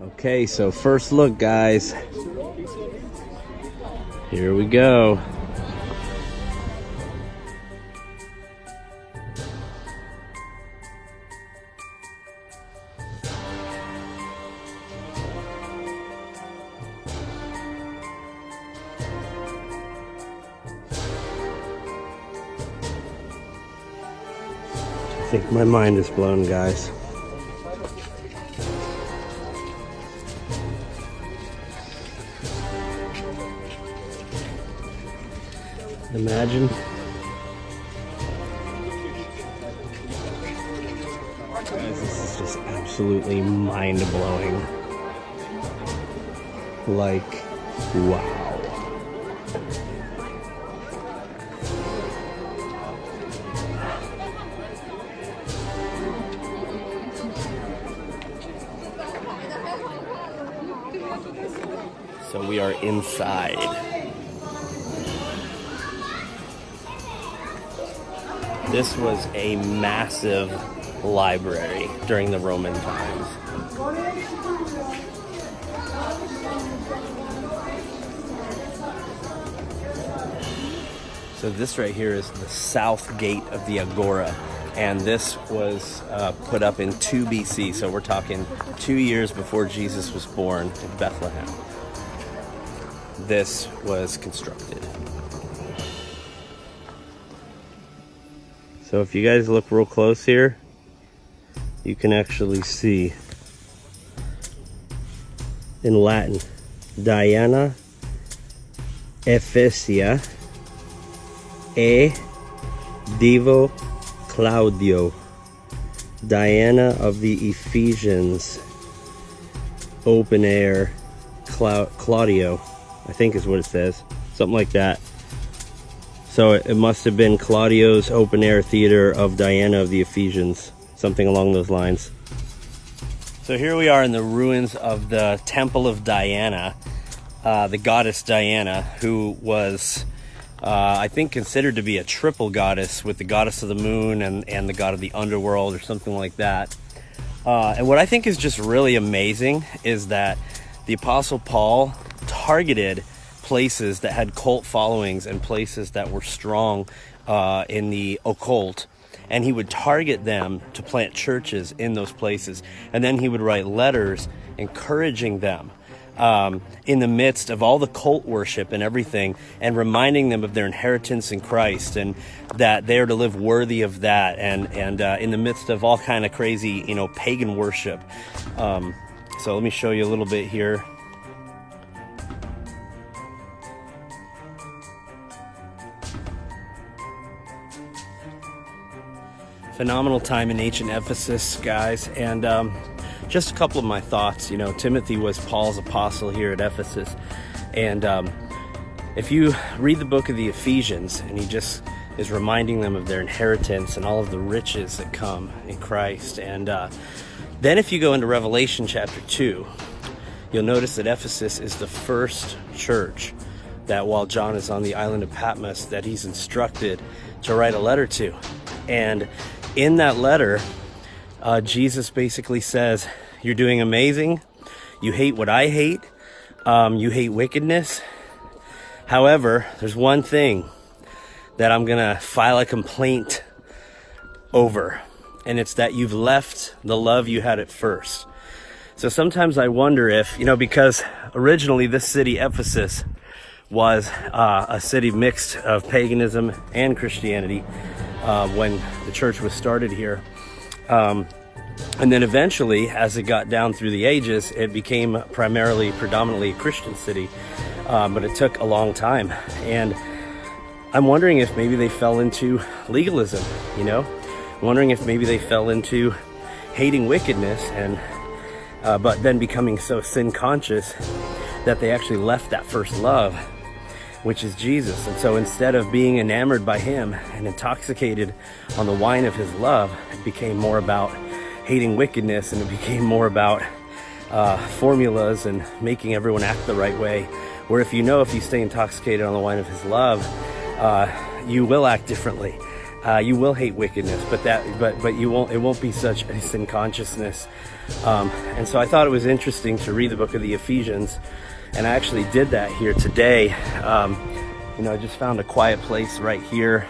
Okay, so first look, guys. Here we go. I think my mind is blown, guys. Imagine. Guys, this is just absolutely mind-blowing. Like, wow. So we are inside. This was a massive library during the Roman times. So this right here is the south gate of the Agora, and this was put up in 2 BC, so we're talking 2 years before Jesus was born in Bethlehem. This was constructed. So if you guys look real close here, you can actually see in Latin, Diana Ephesia e Divo Claudio, Diana of the Ephesians, open air Claudio, I think is what it says, something like that. So it must have been Claudio's open air theater of Diana of the Ephesians, something along those lines. So here we are in the ruins of the Temple of Diana, the goddess Diana, who was, I think, considered to be a triple goddess, with the goddess of the moon and the god of the underworld, or something like that. And what I think is just really amazing is that the Apostle Paul targeted places that had cult followings and places that were strong in the occult, and he would target them to plant churches in those places, and then he would write letters encouraging them in the midst of all the cult worship and everything, and reminding them of their inheritance in Christ, and that they are to live worthy of that, and in the midst of all kind of crazy, pagan worship. So let me show you a little bit here. Phenomenal time in ancient Ephesus, guys, and just a couple of my thoughts. Timothy was Paul's apostle here at Ephesus, and if you read the book of the Ephesians, and he just is reminding them of their inheritance and all of the riches that come in Christ, and then if you go into Revelation chapter 2, you'll notice that Ephesus is the first church that, while John is on the island of Patmos, that he's instructed to write a letter to. And in that letter, Jesus basically says, you're doing amazing. You hate what I hate. You hate wickedness. However, there's one thing that I'm going to file a complaint over, and it's that you've left the love you had at first. So sometimes I wonder if, because originally this city, Ephesus, was a city mixed of paganism and Christianity when the church was started here. And then eventually, as it got down through the ages, it became predominantly a Christian city, but it took a long time. And I'm wondering if maybe they fell into legalism, I'm wondering if maybe they fell into hating wickedness, and but then becoming so sin conscious that they actually left that first love, which is Jesus. And so instead of being enamored by him and intoxicated on the wine of his love, it became more about hating wickedness, and it became more about formulas and making everyone act the right way. Where if you stay intoxicated on the wine of his love, you will act differently. You will hate wickedness, but you won't. It won't be such a sin consciousness. And so I thought it was interesting to read the book of the Ephesians, and I actually did that here today. I just found a quiet place right here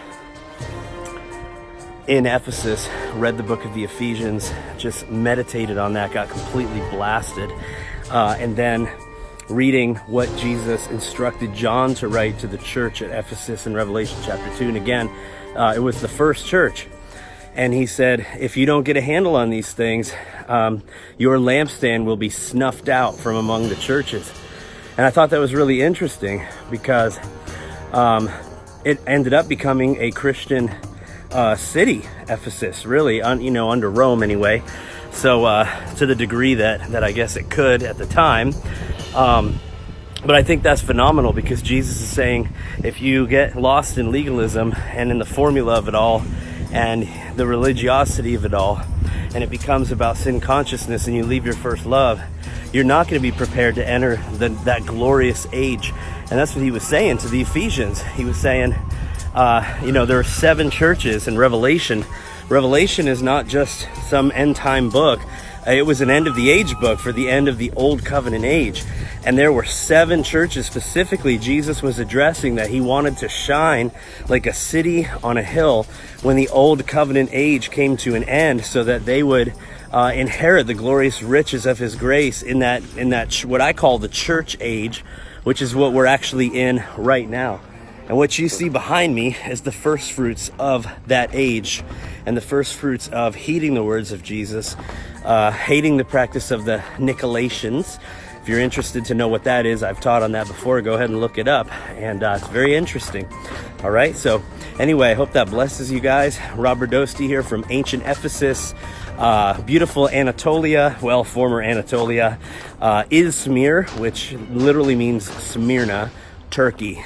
in Ephesus, read the book of the Ephesians, just meditated on that, got completely blasted, and then reading what Jesus instructed John to write to the church at Ephesus in Revelation chapter 2. And again, it was the first church. And he said, if you don't get a handle on these things, your lampstand will be snuffed out from among the churches. And I thought that was really interesting because it ended up becoming a Christian city, Ephesus, really, under Rome anyway. So to the degree that I guess it could at the time. But I think that's phenomenal because Jesus is saying if you get lost in legalism and in the formula of it all and the religiosity of it all, and it becomes about sin consciousness and you leave your first love, you're not going to be prepared to enter that glorious age. And that's what he was saying to the Ephesians. He was saying, there are 7 churches in Revelation. Revelation is not just some end time book. It was an end of the age book for the end of the old covenant age. And there were 7 churches specifically Jesus was addressing that he wanted to shine like a city on a hill when the old covenant age came to an end, so that they would inherit the glorious riches of his grace in that what I call the church age, which is what we're actually in right now. And what you see behind me is the first fruits of that age, and the first fruits of heeding the words of Jesus, hating the practice of the Nicolaitans. If you're interested to know what that is, I've taught on that before. Go ahead and look it up, and it's very interesting. All right, so anyway, I hope that blesses you guys. Robert Dosti here from Ancient Ephesus, beautiful Anatolia, well, former Anatolia, Izmir, which literally means Smyrna, Turkey.